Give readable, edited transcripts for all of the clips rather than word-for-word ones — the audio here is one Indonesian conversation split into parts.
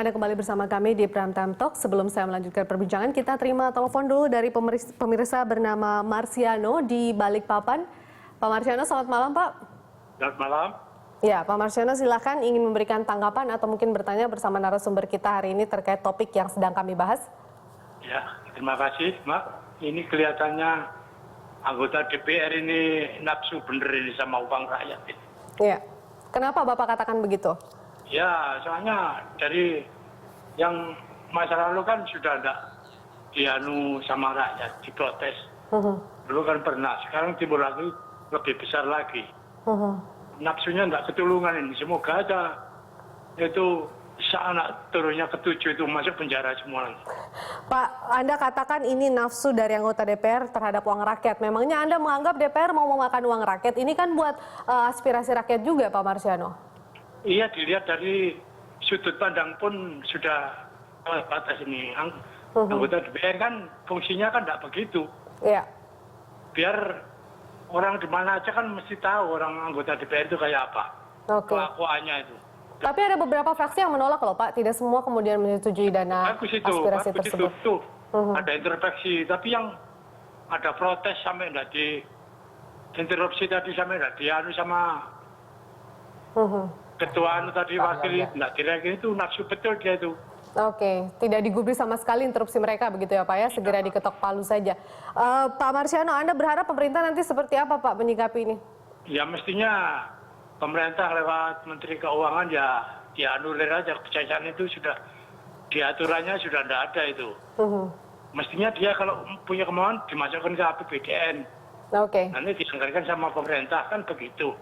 Anda kembali bersama kami di Prime Time Talk. Sebelum saya melanjutkan perbincangan, kita terima telepon dulu dari pemirsa bernama Marsiano di Balikpapan. Pak Marsiano, selamat malam Pak. Selamat malam. Ya, Pak Marsiano silakan ingin memberikan tanggapan atau mungkin bertanya bersama narasumber kita hari ini terkait topik yang sedang kami bahas. Ya, terima kasih, Mak. Ini kelihatannya anggota DPR ini nafsu bener ini sama uang rakyat. Ya, kenapa Bapak katakan begitu? Ya, soalnya dari yang masa lalu kan sudah ada dianu sama rakyat, diprotes. Dulu kan pernah, sekarang timbul lagi lebih besar lagi. Nafsunya tidak ketulungan ini, semoga aja itu anak turunnya ketujuh itu masuk penjara semua. Pak, Anda katakan ini nafsu dari anggota DPR terhadap uang rakyat. Memangnya Anda menganggap DPR mau memakan uang rakyat? Ini kan buat aspirasi rakyat juga, Pak Marsiano. Iya, dilihat dari sudut pandang pun sudah batas ini. Anggota DPR kan fungsinya kan tidak begitu. Iya. Biar orang di mana aja kan mesti tahu orang anggota DPR itu kayak apa. Kelakuannya itu. Tapi ada beberapa fraksi yang menolak loh Pak. Tidak semua kemudian menyetujui dana aspirasi tersebut. Tuh. Ada intervensi. Tapi yang ada protes sampai tidak diinterupsi tadi sampai tidak dianu sama ketua tadi wakil tidak direkin itu nafsu betul dia itu. Oke, tidak digubris sama sekali interupsi mereka begitu ya Pak ya, segera diketok palu saja. Pak Marsiano, Anda berharap pemerintah nanti seperti apa Pak menyikapi ini? Ya mestinya pemerintah lewat Menteri Keuangan ya anulir aja, kejaksaan itu sudah diaturannya sudah tidak ada itu. Mestinya dia kalau punya kemauan dimasukkan ke APBDN. Oke. Nanti dianggarkan sama pemerintah kan begitu.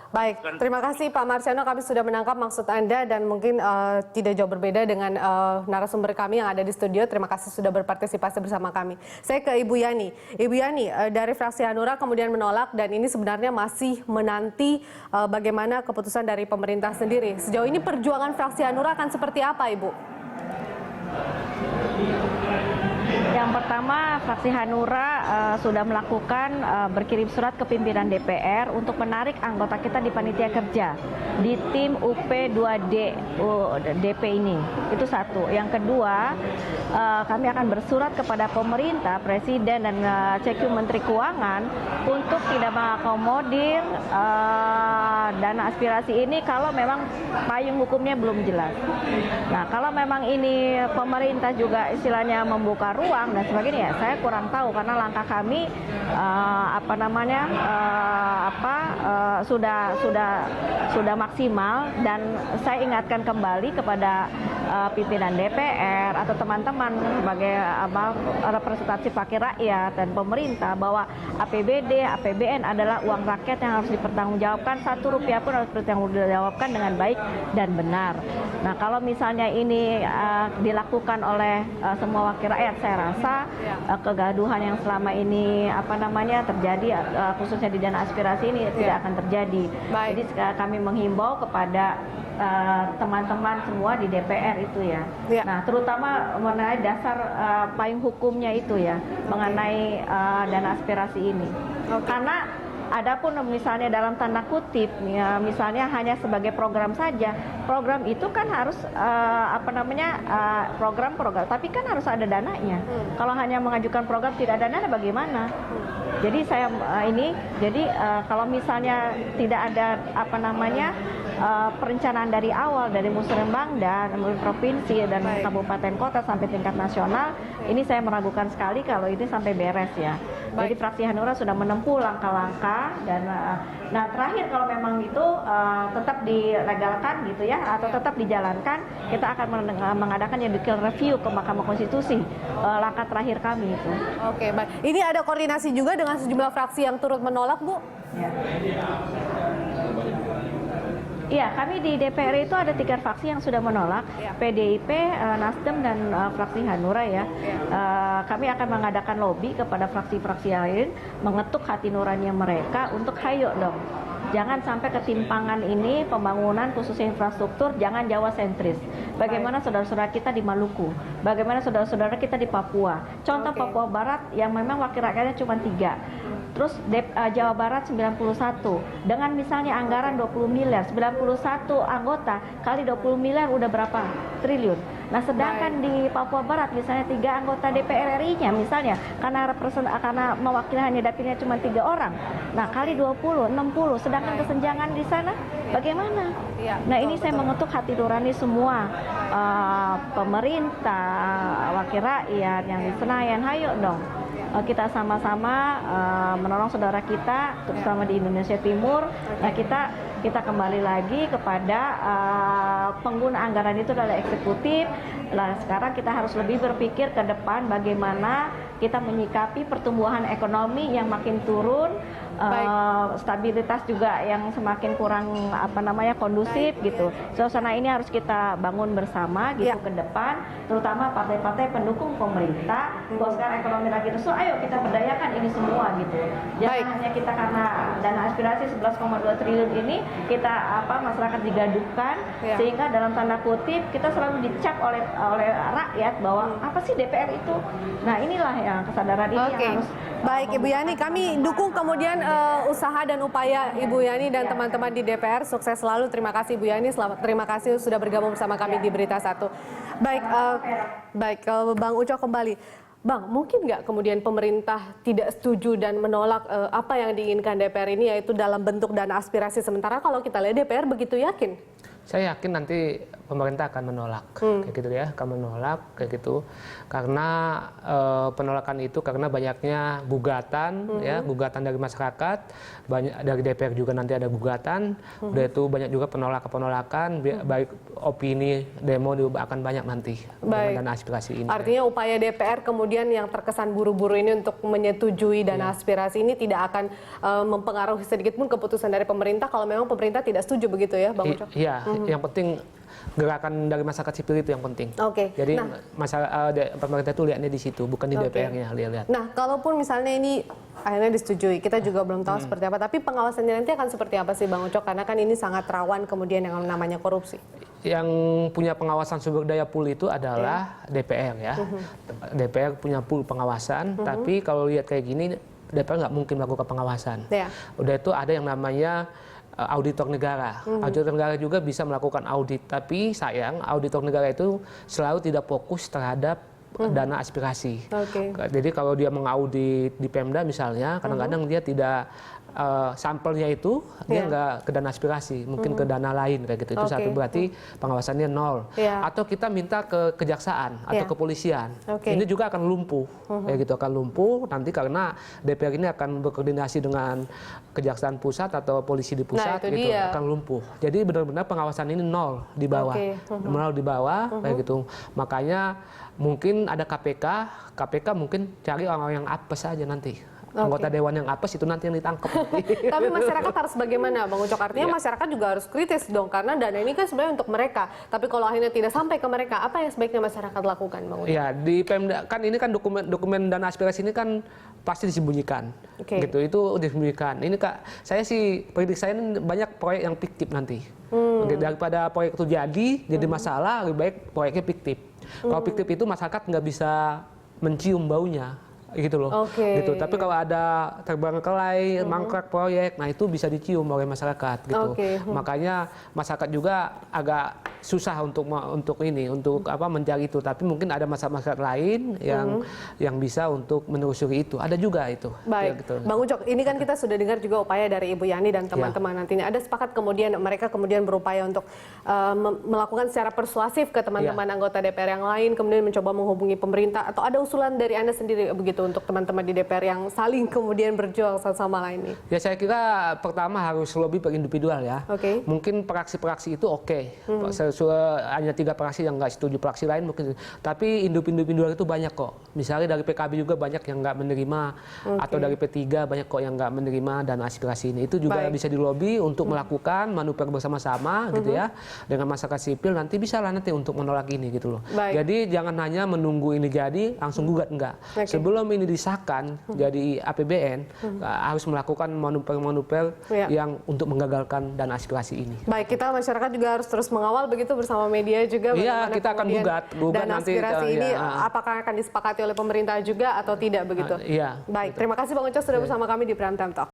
Baik, terima kasih Pak Marsiano, kami sudah menangkap maksud Anda dan mungkin tidak jauh berbeda dengan narasumber kami yang ada di studio. Terima kasih sudah berpartisipasi bersama kami. Saya ke Ibu Yani. Ibu Yani, dari fraksi Hanura kemudian menolak dan ini sebenarnya masih menanti bagaimana keputusan dari pemerintah sendiri. Sejauh ini perjuangan fraksi Hanura akan seperti apa Ibu? Yang pertama, fraksi Hanura sudah melakukan berkirim surat ke pimpinan DPR untuk menarik anggota kita di panitia kerja di tim UP2D DP ini. Itu satu. Yang kedua, kami akan bersurat kepada pemerintah, Presiden dan CQ Menteri Keuangan untuk tidak mengakomodir dana aspirasi ini kalau memang payung hukumnya belum jelas. Nah, kalau memang ini pemerintah juga istilahnya membuka ruang dan sebagainya, saya kurang tahu karena langkah kami sudah maksimal dan saya ingatkan kembali kepada pimpinan DPR atau teman-teman sebagai representasi wakil rakyat dan pemerintah bahwa APBD, APBN adalah uang rakyat yang harus dipertanggungjawabkan, Rp1 pun harus dipertanggungjawabkan dengan baik dan benar. Nah, kalau misalnya ini dilakukan oleh semua wakil rakyat, saya rasa kegaduhan yang selama ini terjadi khususnya di dana aspirasi ini tidak akan terjadi. Jadi kami menghimbau kepada teman-teman semua di DPR itu ya. Nah, terutama mengenai dasar payung hukumnya itu ya, mengenai dana aspirasi ini. Karena adapun misalnya dalam tanda kutip, ya, misalnya hanya sebagai program saja, program itu kan harus program, tapi kan harus ada dananya. Kalau hanya mengajukan program tidak ada dana bagaimana? Jadi saya kalau misalnya tidak ada perencanaan dari awal dari musrembang dan provinsi dan kabupaten kota sampai tingkat nasional, ini saya meragukan sekali kalau ini sampai beres ya. Jadi fraksi Hanura sudah menempuh langkah-langkah dan terakhir kalau memang itu tetap dilegalkan gitu ya atau tetap dijalankan, kita akan mengadakan judicial review ke Mahkamah Konstitusi, langkah terakhir kami itu. Oke, baik. Ini ada koordinasi juga dengan sejumlah fraksi yang turut menolak, Bu? Ya. Iya, kami di DPR itu ada 3 fraksi yang sudah menolak, PDIP, Nasdem, dan fraksi Hanura ya. Kami akan mengadakan lobby kepada fraksi-fraksi lain, mengetuk hati nurani mereka untuk hayo dong. Jangan sampai ketimpangan ini pembangunan khususnya infrastruktur, jangan Jawa sentris. Bagaimana saudara-saudara kita di Maluku, bagaimana saudara-saudara kita di Papua. Contoh Papua Barat yang memang wakil rakyatnya cuma 3. Terus Jawa Barat 91 dengan misalnya anggaran 20 miliar, 91 anggota kali 20 miliar udah berapa triliun. Nah, sedangkan di Papua Barat misalnya 3 anggota DPR RI-nya misalnya karena mewakili hanya dapilnya cuma 3 orang. Nah, kali 20, 60, sedangkan kesenjangan di sana bagaimana? Nah, ini saya mengetuk hati nurani semua pemerintah, wakil rakyat yang di Senayan, hayo dong. Kita sama-sama menolong saudara kita, terutama di Indonesia Timur. Nah, kita kembali lagi kepada pengguna anggaran itu adalah eksekutif. Nah, sekarang kita harus lebih berpikir ke depan bagaimana kita menyikapi pertumbuhan ekonomi yang makin turun, stabilitas juga yang semakin kurang kondusif gitu. Suasana ini harus kita bangun bersama gitu ke depan, terutama partai-partai pendukung pemerintah. Bahwa sekarang ekonomi lagi rusuh, ayo kita berdayakan ini semua gitu. Jangan hanya kita karena dana aspirasi 11,2 triliun ini kita masyarakat digaduhkan sehingga dalam tanda kutip kita selalu dicap oleh rakyat bahwa apa sih DPR itu. Nah, inilah yang kesadaran ini yang harus. Baik, Ibu Yani, kami dukung kemudian usaha dan upaya Ibu Yani dan teman-teman di DPR. Sukses selalu. Terima kasih Ibu Yani. Terima kasih sudah bergabung bersama kami di Berita 1. Baik, Bang Ucok kembali. Bang, mungkin nggak kemudian pemerintah tidak setuju dan menolak apa yang diinginkan DPR ini, yaitu dalam bentuk dana aspirasi, sementara kalau kita lihat DPR begitu yakin? Saya yakin nanti pemerintah akan menolak, kayak gitu ya, akan menolak kayak gitu, karena penolakan itu karena banyaknya gugatan, ya, gugatan dari masyarakat, banyak dari DPR juga nanti ada gugatan, udah itu banyak juga penolakan, baik opini, demo juga akan banyak nanti dengan dana aspirasi ini. Artinya upaya DPR kemudian yang terkesan buru-buru ini untuk menyetujui dana aspirasi ini tidak akan mempengaruhi sedikit pun keputusan dari pemerintah kalau memang pemerintah tidak setuju, begitu ya, Bang Ucok? Iya. Yang penting gerakan dari masyarakat sipil itu yang penting. Jadi pemerintah itu lihatnya di situ, bukan di DPR-nya lihat. Nah, kalaupun misalnya ini akhirnya disetujui, kita juga belum tahu seperti apa. Tapi pengawasannya nanti akan seperti apa sih, Bang Ucok? Karena kan ini sangat rawan kemudian yang namanya korupsi. Yang punya pengawasan sumber daya pool itu adalah DPR ya. DPR punya pool pengawasan, tapi kalau lihat kayak gini DPR nggak mungkin melakukan pengawasan. Udah itu ada yang namanya auditor negara. Auditor negara juga bisa melakukan audit, tapi sayang auditor negara itu selalu tidak fokus terhadap dana aspirasi. Jadi kalau dia mengaudit di Pemda misalnya, kadang-kadang dia tidak sampelnya itu dia nggak ke dana aspirasi, mungkin ke dana lain kayak gitu. Itu satu, berarti pengawasannya nol. Atau kita minta ke kejaksaan atau kepolisian. Ini juga akan lumpuh, kayak gitu, akan lumpuh nanti karena DPR ini akan berkoordinasi dengan kejaksaan pusat atau polisi di pusat, gitu, akan lumpuh. Jadi benar-benar pengawasan ini nol di bawah, nol di bawah, kayak gitu. Makanya mungkin ada KPK mungkin cari orang-orang yang apes aja nanti. Anggota dewan yang apes itu nanti yang ditangkap. Tapi masyarakat harus bagaimana, Bang Ucok? Artinya masyarakat juga harus kritis dong, karena dana ini kan sebenarnya untuk mereka. Tapi kalau akhirnya tidak sampai ke mereka, apa yang sebaiknya masyarakat lakukan, Bang Ucok? Ya, di Pemda kan ini kan dokumen dana aspirasi ini kan pasti disembunyikan, gitu. Itu disembunyikan. Ini Kak, saya sih prediksi saya ini banyak proyek yang fiktif nanti. Daripada proyek itu jadi masalah, lebih baik proyeknya fiktif. Kalau fiktif itu masyarakat nggak bisa mencium baunya, gitu loh. Gitu. Tapi kalau ada terbengkalai, mangkrak proyek, nah itu bisa dicium oleh masyarakat, gitu. Makanya masyarakat juga agak susah untuk mencari itu. Tapi mungkin ada masyarakat lain yang bisa untuk menelusuri itu. Ada juga itu. Baik, ya, gitu. Bang Ucok, ini kan kita sudah dengar juga upaya dari Ibu Yani dan teman-teman nantinya. Ada sepakat kemudian mereka kemudian berupaya untuk melakukan secara persuasif ke teman-teman anggota DPR yang lain, kemudian mencoba menghubungi pemerintah, atau ada usulan dari Anda sendiri begitu untuk teman-teman di DPR yang saling kemudian berjuang satu sama lain ini? Ya, saya kira pertama harus lebih berindividual ya. Mungkin praksi-praksi itu hanya 3 praksi yang nggak setuju, praksi lain mungkin. Tapi individual itu banyak kok. Misalnya dari PKB juga banyak yang nggak menerima, atau dari P3 banyak kok yang nggak menerima dan aspirasi ini. Itu juga bisa dilobi untuk melakukan manuver bersama-sama, gitu ya, dengan masyarakat sipil. Nanti bisa lah nanti untuk menolak ini, gitu loh. Jadi jangan hanya menunggu ini jadi langsung gugat, enggak. Sebelum ini disahkan jadi APBN, harus melakukan manuver-manuver yang untuk menggagalkan dana aspirasi ini. Baik, kita masyarakat juga harus terus mengawal begitu bersama media juga. Iya, kita akan gugat dana nanti. Aspirasi ini apakah akan disepakati oleh pemerintah juga atau tidak begitu? Iya. Baik, terima kasih Bang Ucok sudah bersama kami di Prime Time Talk.